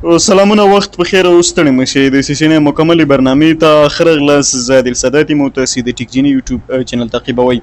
سلامونه وخت بخیر او ستړي مشه د سیسینې مکمل برنامه ته خرغ لاس زاد السادات متوسي د ټیک جینی یوټیوب چینل تعقیبوي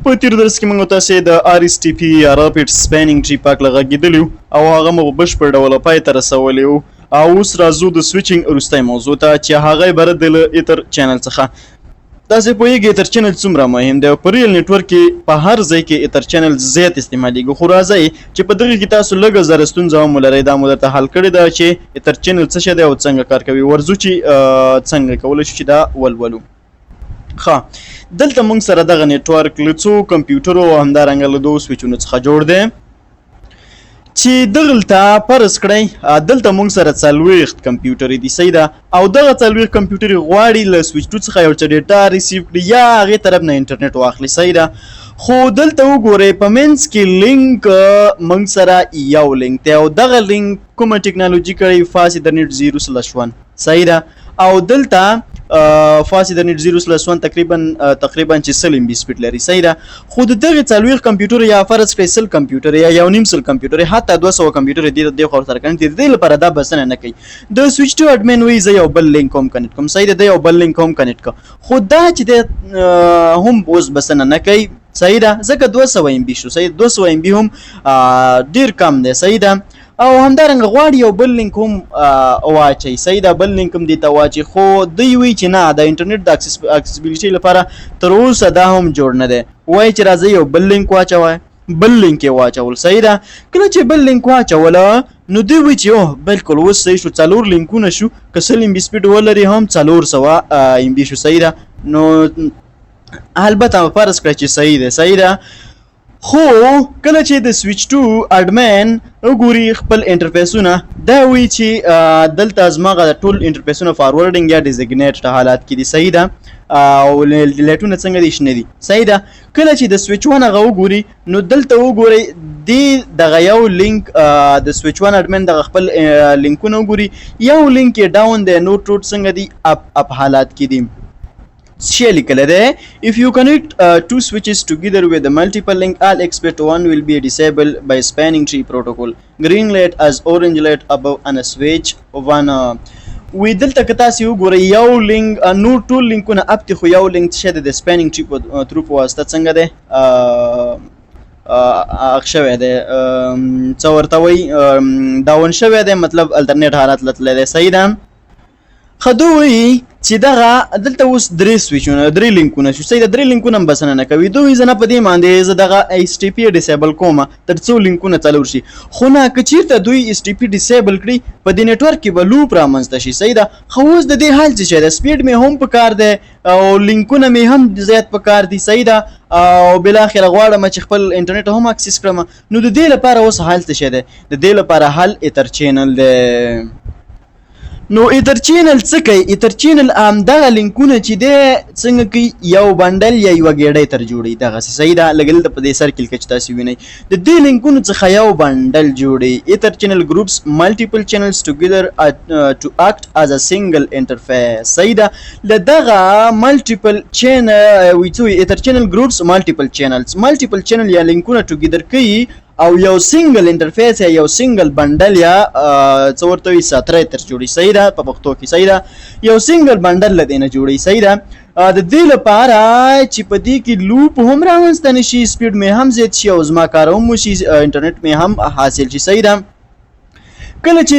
په تیر درس کې موږ تاسو د آر اس ټي پی راپټ سپینینګ ټری پاک لغږیدلو او هغه مو بشپړ ډول پای ته رسولو او اوس راځو د سویچینګ وروستی موضوع ته چې هغه بر د ایتر چینل څخه تاسو پوهیږئ ایتر چینل څومره مهم دی په ریل نتورک کې په هر ځای کې ایتر چینل زیات استعمالېږي خو راځئ چې په دغه کې تاسو لږ زره ستونزه هم ولرئ دا مو درته حل کړې ده چې ایتر چینل څه شی دی او څنګه کار کوي ورځو چې څنګه کولی شو چې دا ولولو ښه دلته موږ سره دغه نتورک له څو کمپیوټرو او همدارنګه له دوو سویچونو څخه جوړ دی چې دغلته فرض کړئ دلته موږ سره 40 کمپیوټر دي صحیح ده او دغه 40 کمپیوټر غواړي له سویچ 2 څخه یو څه ډیټا ریسیو کړي یا هغې طرف نه انټرنیټ واخلي صحیح ده خو دلته وګورئ په منځ کې لینک موږ سره یو لینک دی او دغه لینک کومه ټکنالوژي کړی فاسیدرنیټ 0/1 صحیح ده او دلته فاسیدرنیټ 0/1 تقریبا چې 100 MB سپیډ لري صحیح ده خو دغه 40 کمپیوټر یا فرض کړئ 100 کمپیوټر یا یو نیم 100 کمپیوټر حتی 200 کمپیوټر د خور سره کنیکټ دي لپاره دا بسنه نه کوي د سویچ ټو اډمن وی زه یو بل لینک هم کنیکټ کوم صحیح ده یو بل لینک هم کنیکټ کوم خو دا چې هم اوس بسنه نه کوي صحیح ده ځکه 200 MB شو صحیح 200 MB هم ډیر کم دی صحیح ده او همدارنګه غواړي یو بل لینک هم واچي صحیح ده بل لینک هم دې ته واچي خو دوی وایي چې نه د انټرنیټ د اکسیسیبیلیټي لپاره تر اوسه دا هم جوړ نه دی وایي چې راځئ یو بل لینک واچوئ بل لینک یې واچول صحیح ده کله چې بل لینک واچوله نو دوی وایي چې اوه بالکل اوس صحیح شو 4 لینکونه شو که 100 MB سپیډ ولري هم 400 MB شو صحیح ده نو البته فرض کړئ چې صحیح ده صحیح ده خو کله چې د سویچ 2 اډمن وګوري خپل انټرفیسونه دا وایي چې دلته زماغه د ټول انټرفیسونه فارورډینګ یا ډیزیګنیټ حالات کې دي صحیح ده او لیټونه څنګه دي شنه دي صحیح ده کله چې د سویچ 1 هغه وګوري نو دلته وګورئ دغه یو لینک د سویچ 1 اډمن دغه خپل لینکونه وګوري یو لینک یې ډاون دی نو ټوټ څنګه دي اپ حالات کې دي شی لیکل دی if you connect two switches together with a multiple link I'll expect one will be disabled by spanning tree protocol green light as orange light above and a switch one وی دلته که تاسو وګورئ یو لینک نور ټول لینکونه اپ دي خو یو لینک چې د سپینینګ ټری ترو په واسطه څنګه دی شوی دی څه ورته وایي ډاون شوی دی مطلب الټرنیټ حالت لتلی دی صحیح ده ښه دوی وایي چې دغه دلته اوس درې لینکونه شو صحیح ده درې لینکونه هم بسنه نه کوي دوی زه نه په دې باندې زه دغه ایس ټي پی ډیسیبل کوم تر څو لینکونه څلور شي خو نه که چېرته دوی ایس ټي پی ډیسیبل کړي په دې نیټورک کې به لوپ رامنځته شي صحیح ده خو اوس د دې حال څه شی ده سپیډ مې هم پکار دی او لینکونه مې هم زیات پکار دي صحیح ده او بالاخره غواړم چې خپل انټرنیټ هم اکسس کړم نو د دې لپاره اوس حل څه شی دی د دې لپاره حل ایتر چینل دی نو ایتر چینل څه کوي ایتر چینل دغه لینکونه چې دی څنګه کوي یو بنډل یا یوه ګېډۍ تر جوړوي دغسې صحیح ده لږ دلته په دې سرکل کې چې تاسو وینئ د دې لینکونو څخه یو بنډل جوړوي ایتر چینل ګروپس ملټیپل چینلز ټوګیدر ټو اکټ از ا سنګل انټرفیس صحیح ده له دغه ملټیپل چینل وایي څه وایي ایتر چینل ګروپس ملټیپل چینل یا لینکونه ټوګیدر کوي او یو سنگل انټرفیس یا یو سنگل بنډل یا څه ورته وایي ساتری تر جوړي صحیح ده په پښتو کې صحیح ده یو سنگل بنډل له دې نه جوړي صحیح ده د دې لپاره چې په دې کې لوپ هم رامنځته نه شي سپیډ مې هم زیات شي او زما کار هم وشي انټرنیټ مې هم حاصل شي صحیح ده کله چې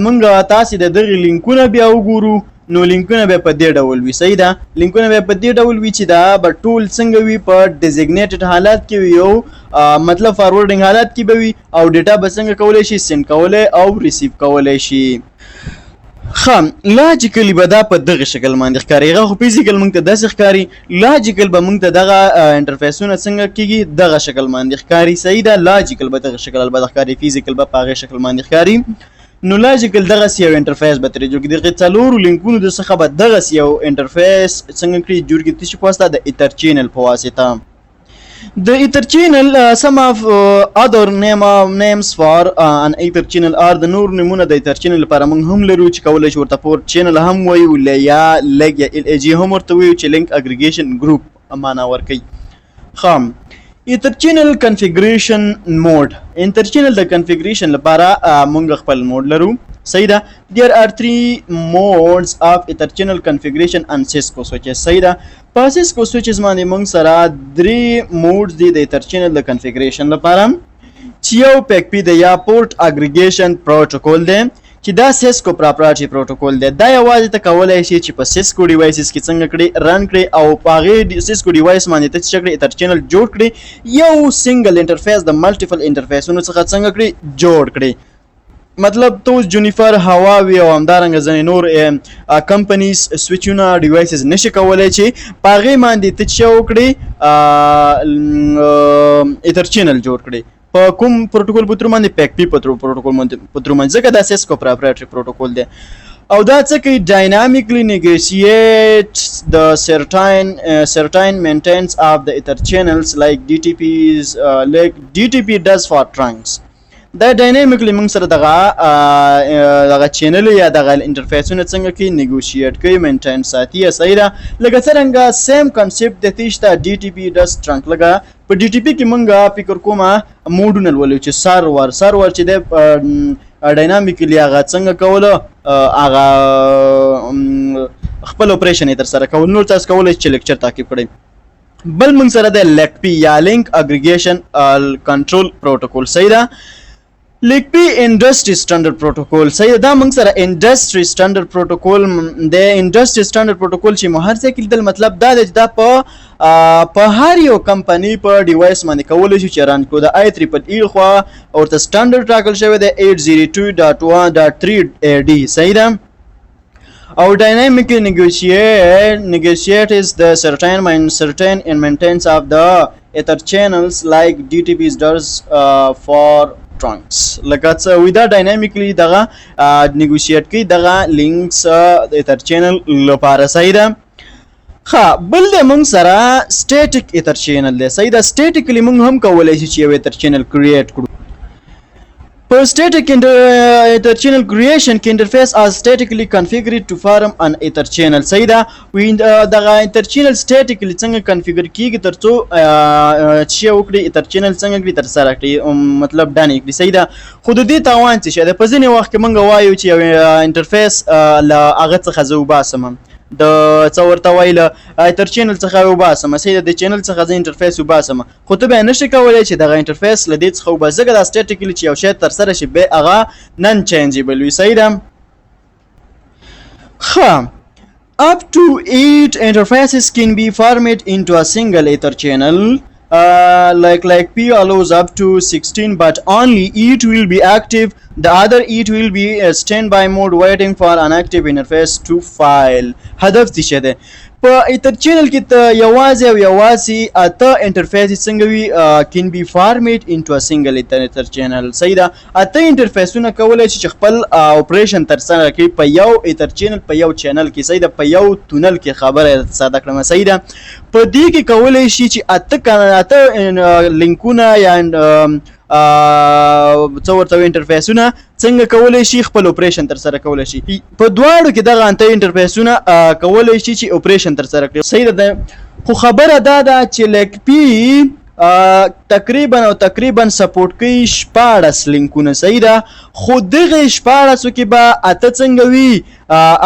موږ تاسې د دغې لینکونه بیا وګورو نو لینکونه به په دې ډول وي صحیح ده لینکونه به په دې ډول وي چې دا به ټول څنګه وي په ډیزیګنیټډ حالات کې وي یو مطلب فارورډینګ حالات کې به وي او ډیټا به څنګه کولی شي سینډ کولی او ریسیو کولی شي ښه لاجیکلی به دا په دغه شکل باندې ښکاري هغه خو فزیکل موږ ته داسې ښکاري لاجیکل به موږ ته دغه انټرفیسونه څنګه کېږي دغه شکل باندې ښکاري صحیح ده لاجیکل به دغه شکل البته ښکاري فزیکل به په هغې شکل باندې ښکاري نو لاجیکل دغسې یو انټرفیس به ترې جوړ کړي دغې څلورو لینکونو د څخه به دغسې یو انټرفیس څنګه کړي جوړ کړي څه په واسطه د ایتر چینل په واسطه د ایتر چینل some of other names for an ether channel are د نور نمونه د ایتر چینل لپاره موږ هم لرو چې کولی شو ورته پورټ چینل هم وایو یا لګ یا ال ای جي هم ورته وایو چې لینک اګریګیشن ګروپ معنا ورکوي ښه ایتر چینل کنفیګریشن موډ انټر چینل د کنفیګریشن لپاره موږ خپل موډ لرو صحیح ده. there are 3 modes of ether channel configuration on Cisco switches. صحیح ده. په Cisco switches باندې موږ سره 3 modes دي د ether channel د configuration لپاره چې یو پیک پی د یا پورت اګریګیشن پروتوکول دی چې دا سیسکو پراپرټی پروتوکول دی. دا یوازې ته کولای شي چې په سیسکو ډیوایسز کې څنګه کړي رن کړي او په هغې سیسکو ډیوایس باندې ته چې کړي ایتر چینل جوړ کړي یو سنگل انټرفیس د ملټیپل انټرفیسونو څخه څنګه کړي جوړ کړي. مطلب ته اوس جونیفر هواوی او همدارنګه ځینې نور کمپنیز سویچونه ډیوایسز نشي کولی چې په هغې باندې ته چې وکړي ایتر چینل جوړ کړي په کوم پروتوکول په تر باندې پیک پی پروتوکول په تر باندې ځکه دا سیسکو پراپرټی پروتوکول دی او دا څه کوي ډاینامیکلی نیګوشیټ د certain maintenance of the ether channels like DTP does for trunks. دا ډاینامیکلی موږ سره دغه چینل یا دغه انټرفیسونه څنګه کوي نیګوشیټ کوي مینټین ساتي. صحیح ده. لکه څرنګه سیم کنسپټ د تې شته ډي ټي پي ډس ټرنک. لکه په ډي ټي پي کې موږ فکر کومه موډونه لولو چې سرور چې د ډاینامیکلی هغه څنګه کوله هغه خپل اپریشن یې ترسره کول. نور تاسو کولی شئ چې لیکچر تعقیب کړئ. بل موږ سره د لیک پی یا لینک اګریګیشن کنټرول پروتوکول. صحیح ده. لیک پی انډسټری سټانډرډ پروتوکول. صحیح ده. موږ سره انډسټری سټانډرډ پروتوکول د انډسټری سټانډرډ پروتوکول چې مو هر ځای کې لیدل مطلب دا دی چې دا په هر یو کمپنی په ډیوایس باندې کولی شي چې رن کړو. د آی تریپل ای خوا ورته سټانډرډ ټاکل شوی دی 802.1.3 AD. صحیح ده. او dynamically negotiate is the certain and maintenance of the ether channels like DTP does for trunks. لکه څه وي دا ډاینامیکلی دغه نیګوشیټ کوي دغه لینکس د ایتر چینل لپاره. صحیح ده. ښه بل دی موږ سره سټیټیک ایتر چینل دی. صحیح ده. سټیټیکلی موږ هم کولی شو چې یو ایتر چینل کریټ کړو. په سټیټیک ایتر چینل کریشن کې انټرفیس از سټیټیکلی کنفیګرډ ټو فارم ان ایتر چینل. صحیح ده. دغه ایتر چینل سټیټیکلی څنګه کنفیګر کیږي ترڅو چې وکړي ایتر چینل څنګه کړي ترسره کړي مطلب ډانې کړي. صحیح ده. خو د دې تاوان څه شی دی په ځینې وخت کې موږ وایو چې یو انټرفیس له هغه څخه زه وباسم د څه ورته وایي له ایتر چینل څخه وباسم. صحیح ده. د چینل څخه زه انټرفیس وباسم خو ته بیا نشي کولی چې دغه انټرفیس له دې څخه وباسې ځکه دا سټیټیکلی چې یو شی ترسره شي بیا هغه نن چینجیبل وي. صحیح ده. ښه up to 8 interfaces can be formed into a single ether channel. Like P allows up to 16 but only 8 will be active. The other 8 will be standby mode waiting for an active interface to file. هدف څه دی په ایتر چینل کې ته یوازې اته انټرفیس څنګه وي can be formed into a single ether channel. صحیح ده. اته انټرفیسونه کولی شي چې خپل اپریشن ترسره کړي په یو ایتر چینل په یو چینل کې. صحیح ده. په یو تونل کې خبره ساده کړم. صحیح ده. په دې کې کولی شي چې اته لینکونه یا څه ورته وایي انټرفیسونه څنګه کولی شي خپل اپریشن ترسره کولی شي. په دواړو کې دغه اته انټرفیسونه کولی شي چې اپریشن ترسره کړي. صحیح ده. خو خبره دا ده چې لیک پی تقریبا سپورټ کوي 14 لینکونه. صحیح ده. خو دغه 14 کې به اته څنګه وي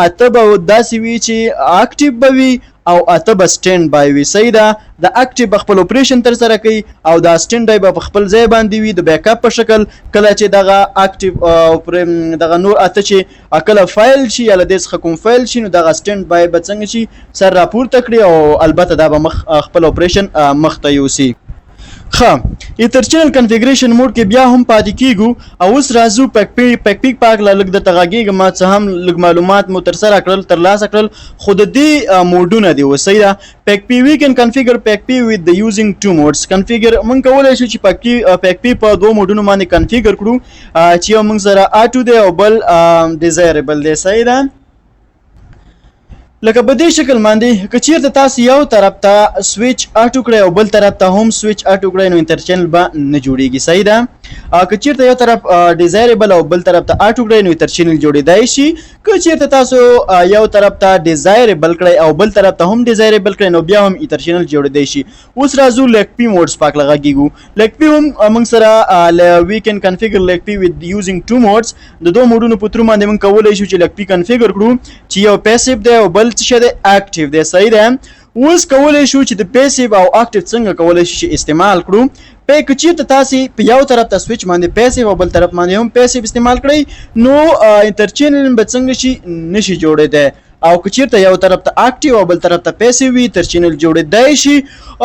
اته به داسې وي چې اکټیو به وي او اته به سټینډ بای وي. صحیح ده. د اکټیو خپل اپریشن ترسره کوي او د سټینډ بای به خپل ځای باندې وي د بیک اپ په شکل. کله چې دغه اکټیو دغه نور اته چې کله فایل شي یا له دې څخه کوم فایل شي نو دغه سټینډ بای به څنګه شي سر راپورته کړي او البته دا به خپل اپریشن مخ ته یوسي. ښه ایتر چینل کنفیګریشن موډ کې بیا هم پاتې کیږو او اوس راځو پیک پیک پاک له لږ د تغږیږه ما څه هم لږ معلومات مو ترلاسه کړل خو د دې موډونه دي. صحیح ده. پیک پی وی کین کنفیګر پیک پی وذ د یوزینګ ټو موډز. کنفیګر موږ کولی شو چې پیک پی په دوه موډونو باندې کنفیګر کړو چې یو موږ سره اټو دی او بل ډیزایربل دی. صحیح ده. لکه په دې شکل باندې که چیرته تاسو یو طرف ته سویچ اټو کړئ او بل طرف ته هم سویچ اټو کړئ نو انټر چینل به نه جوړیږي. صحیح ده. که چیرته یو طرف ډیزایربل او بل طرف ته اټو کړئ نو تر چینل جوړیدای شي. که چیرته تاسو یو طرف ته ډیزایربل کړئ او بل طرف ته هم ډیزایربل کړئ نو بیا هم ایتر چینل جوړیدای شي. اوس راځو لیک پی موډز پاک لګیږو. لیک پی هم موږ سره وی کین کنفیګر لیک پی وذ یوزینګ ټو موډز. د دوه موډونو په تر باندې موږ کولای شو چې لیک پی کنفیګر کړو چې یو پیسیو دی او بل څه دی اکټیو دی. صحیح ده. اوس کولای شو چې د پیسیو او اکټیو څنګه کولای شو چې استعمال کړو. په که چیرته تاسو په یو طرف ته سوئچ باندې پیسیو او بل طرف باندې هم پیسیو استعمال کړئ نو انټر چینل به څنګه شي نشي جوړیدای. او که چیرته یو طرف ته اکټیو او بل طرف ته پیسیو وي تر چینل جوړیدای شي.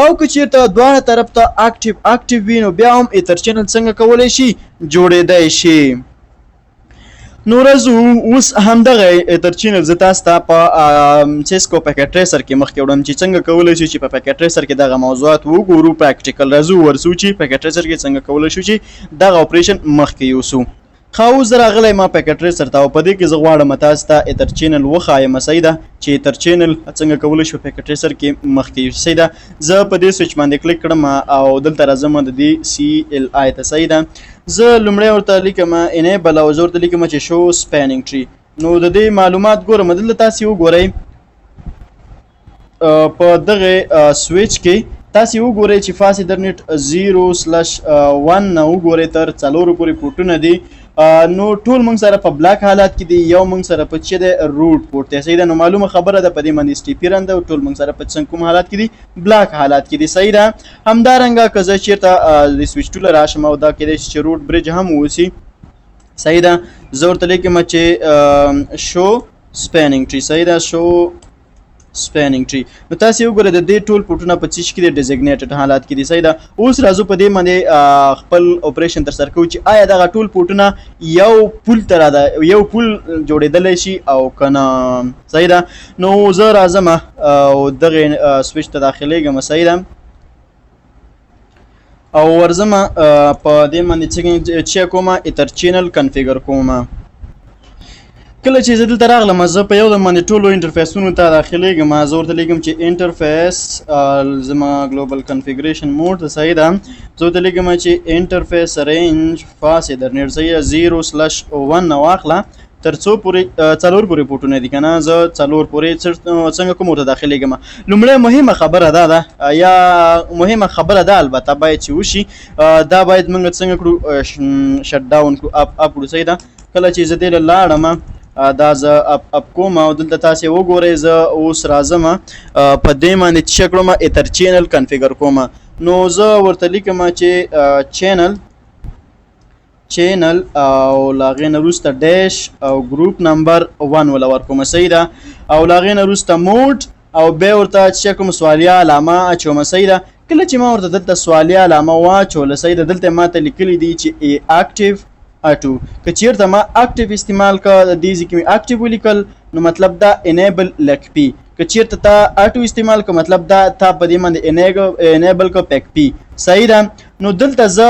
او که چیرته دواړه طرف ته اکټیو وي نو بیا هم انټر چینل څنګه کولای شي جوړیدای شي. نو راځو اوس همدغه ایتر چینل زه تاسو ته په سیسکو پاکټ ټریسر کې مخکې وړم چې څنګه کولی شو چې په پاکټ ټریسر کې دغه موضوعات وګورو پریکټیکل. راځو ورسو چې پاکټ ټریسر کې څنګه کولی شو چې دغه اپریشن مخکې یوسو. خو زه راغلی ما پاکټ ټریسر ته او په دې کې زه غواړم تاسو ته ایتر چینل وښایم. صحیح ده چې ایتر چینل څنګه کولی شو پاکټ ټریسر کې مخکې یوسو. صحیح ده. زه په دې سوئچ باندې کلیک کړم او دلته راځم د دې سی ال آی ته. صحیح ده. زه لومړی ورته لیکم انیبل او زه ورته لیکم چې شو سپینینګ ټری. نو د دې معلومات ګورم دلته تاسو وګورئ په دغه سوئچ کې تاسو وګورئ چې فاس ایترنت 0/1 نه وګورئ تر 4 پورې پورټونه دي. نو ټول موږ سره په بلاک حالات کې دي. یو موږ سره په چې د روټ پورټ دی. صحیح ده. نو معلومه خبره ده په دې باندې سټیپی رن ده او ټول موږ سره په کوم حالات کې دي بلاک حالات کې دي. صحیح ده. همدارنګه که زه چیرته د سوئچ ټول راشم او دا کېدای شي چې روټ برج هم ووسی. صحیح ده. زه ورته لیکم چې شو سپینینګ ټری. صحیح ده. شو سپینینګ ټری. نو تاسو وګورئ د دې ټول پورټونه په چیش کې د ډیزیګنیټډ حالات کې دي. صحیح ده. اوس راځو په دې باندې خپل اپریشن تر سره کوو چې آیا دغه ټول پورټونه یو پول تر ده یو پول جوړېدلی شي او کنه. صحیح ده. نو زه راځم او دغه سوئچ ته داخلیږم. صحیح ده. او ورځم په دې باندې چې کوم ایتر چینل کنفیګر کوم. کله چې زه دلته راغلم زه په یو ځل باندې ټولو انټرفیسونو ته داخلیږم. زه ورته لیکم چې انټرفیس زما ګلوبل کنفیګریشن موډ ته. صحیح ده. زه ورته لیکم چې انټرفیس رینج فاس ایترنیټ. صحیح ده. 0/1 نه واخله تر څو پورې 4 پورې پورټونه دي کنه. زه 4 پورې څنګه کوم ورته داخلیږم. لومړی مهمه خبره ده یا مهمه خبره ده البته باید چې وشي دا باید موږ څنګه کړو شټ ډاون کړو اپ کړو. صحیح ده. کله چې زه دې لاړم دا زه اپ کوم او دلته تاسو وګورئ زه اوس راځم په دې باندې چې کړم ایتر چینل کنفیګر کوم. نو زه ورته لیکم چې چینل او لاغې نه وروسته ډیش او ګروپ نمبر 1 ولا ورکوم. صحیح ده. او لاغې نه وروسته موډ او بیا ورته چې کوم سوالیه علامه اچوم. صحیح ده. کله چې ما ورته دلته سوالیه علامه واچول. صحیح ده. دلته ماته لیکلي دي چې اکټیو اټو. که چیرته ما اکټیو استعمال کا د دې ځکه می اکټیو ولیکل نو مطلب دا انیبل لیک پی. که چیرته تا اټو استعمال کا مطلب دا تا په دې باندې انیبل کا پیک پی. صحیح ده. نو دلته زه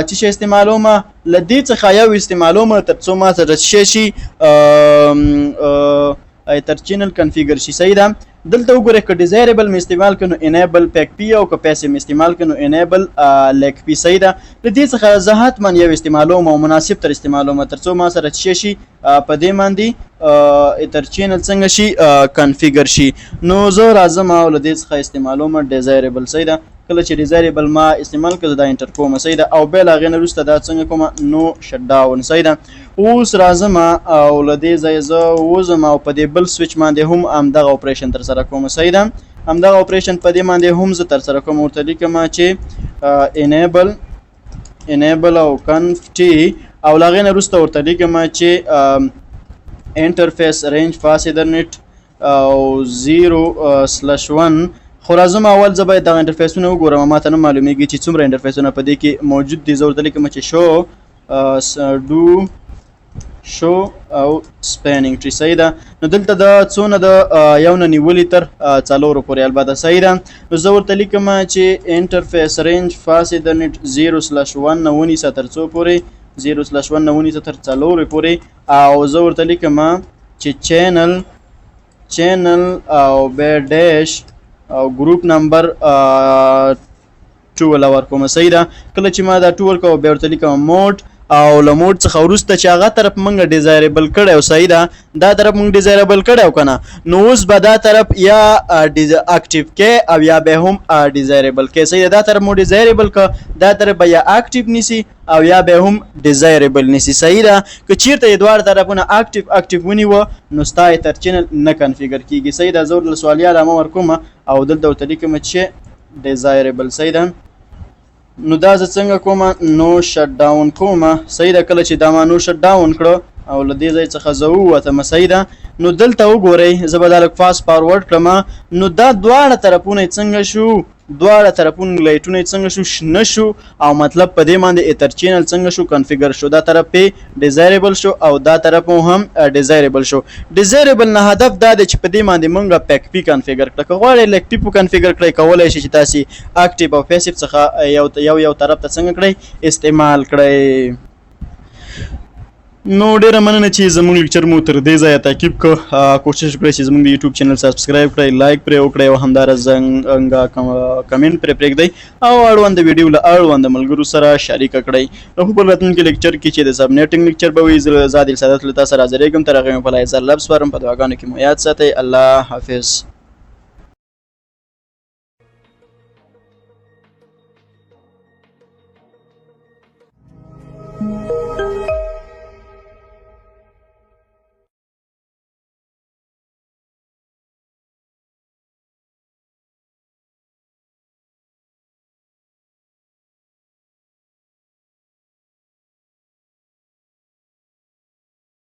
چې شی استعمالوم لدې څخه یو استعمالوم تر څو ما سره شي ایتر چینل کنفیګر شي. صحیح ده. دلته وګورئ که ډیزایربل می استعمال کنو انیبل پیک پی او که پیسې می استعمال کنو انیبل لیک پی. صحیح ده. د دې څخه زه حتما یو استعمالوم او مناسب تر استعمالوم تر څو ما سره شي په دې باندې ایتر چینل څنګه شي کنفیګر شي. نو زه راځم او له دې څخه استعمالوم ډیزایربل. صحیح ده. کله چې ډیزایربل ما استعمال کړ دا انټر کوم. صحیح ده. او بل هغه نه وروسته دا څنګه کوم نو شټ ډاون. صحیح ده. اوس راځم او له دې ځای زه وځم او په دې بل سوئچ باندې هم همدغه اپریشن تر سره کوم. صحیح ده. همدغه اپریشن په دې باندې هم زه تر سره کوم. ورته لیکم چې انیبل او کنف ټی او لاغې نه وروسته ورته لیکم چې انټرفیس رینج فاس ایترنیټ او 0/1. خو راځم اول زه باید دغه انټرفیسونه وګورم. ماته نه معلومیږي چې څومره انټرفیسونه په دې کې موجود دي. زه ورته لیکم چې شو او سپینینګ ټری. صحیح ده. نو دلته د څونه د یو نه نیولې تر 4 پورې البته. صحیح ده. نو زه ورته لیکم چې انټرفیس رینج فاس ایترنیټ 0/1 نه ونیسه تر څو پورې 0/1 نه ونیسه تر 4 پورې. او زه ورته لیکم چې چینل او به ډیش او ګروپ نمبر ټول ورکوم. صحیح ده. کله چې ما دا ټول کوم بیا ورته لیکم موډ او له موډ څخه وروسته چې هغه طرف موږ ډیزایربل کړی. صحیح ده. دا طرف موږ ډیزایربل کړی کنه نو اوس به دا طرف یا اکټیو کې او یا به هم ډیزایربل کې. صحیح ده. دا طرف مو ډیزایربل ک دا طرف به یا اکټیو نیسی او یا به هم ډیزایربل نیسی. صحیح ده. که چیرته یې دواړه طرفونه اکټیو ونیوه نو ستا تر چینل نه کنفیګر کیږي. صحیح ده. زه ورله سوالیه علامه ورکوم او دلته ورته لیکم چې ډیزایربل. صحیح ده. نو دا زه څنګه کوم نو شټ ډاون کوم. صحیح ده. کله چې دا ما نو شټ ډاون کړو او له دې ځای څخه زه ووتم. صحیح ده. نو دلته وګورئ زه به دا لږ فاست فارورډ کړم نو دا دواړه طرفونه څنګه شو دواړه طرفونه لایټونه څنګه شو شنه شو او مطلب په دې باندې اتر چینل څنګه شو کنفیګر شو. دا طرف په ډیزایربل شو او دا طرف هم ډیزایربل شو. ډیزایربل نه هدف دا دی چې په دې باندې مونږه پیک پی کنفیګر کړو. که غواړئ لیک پی کنفیګر کړئ کولای شئ چې تاسو اکټیو او پیسیو څخه یو طرف ته څنګه کړئ استعمال کړئ. نو ډیره مننه چې زموږ لیکچر مو تر دې ځایه تعقیب کو. کوشش وکړئ چې زموږ د یوټیوب چینل سبسکرایب کړئ لایک پرې وکړئ او همدارنګه کمنټ پرې پرېږدئ او اړوند ویډیو له اړوند ملګرو سره شریک کړئ. نو په راتلونکي لیکچر کې چې د سبنیټینګ لیکچر به وي زه عادل سادات له تاسو سره حاضرېږم. تر هغې مو په لایزر لفظ سپارم. په دعاګانو کې مو یاد ساتئ. الله حافظ.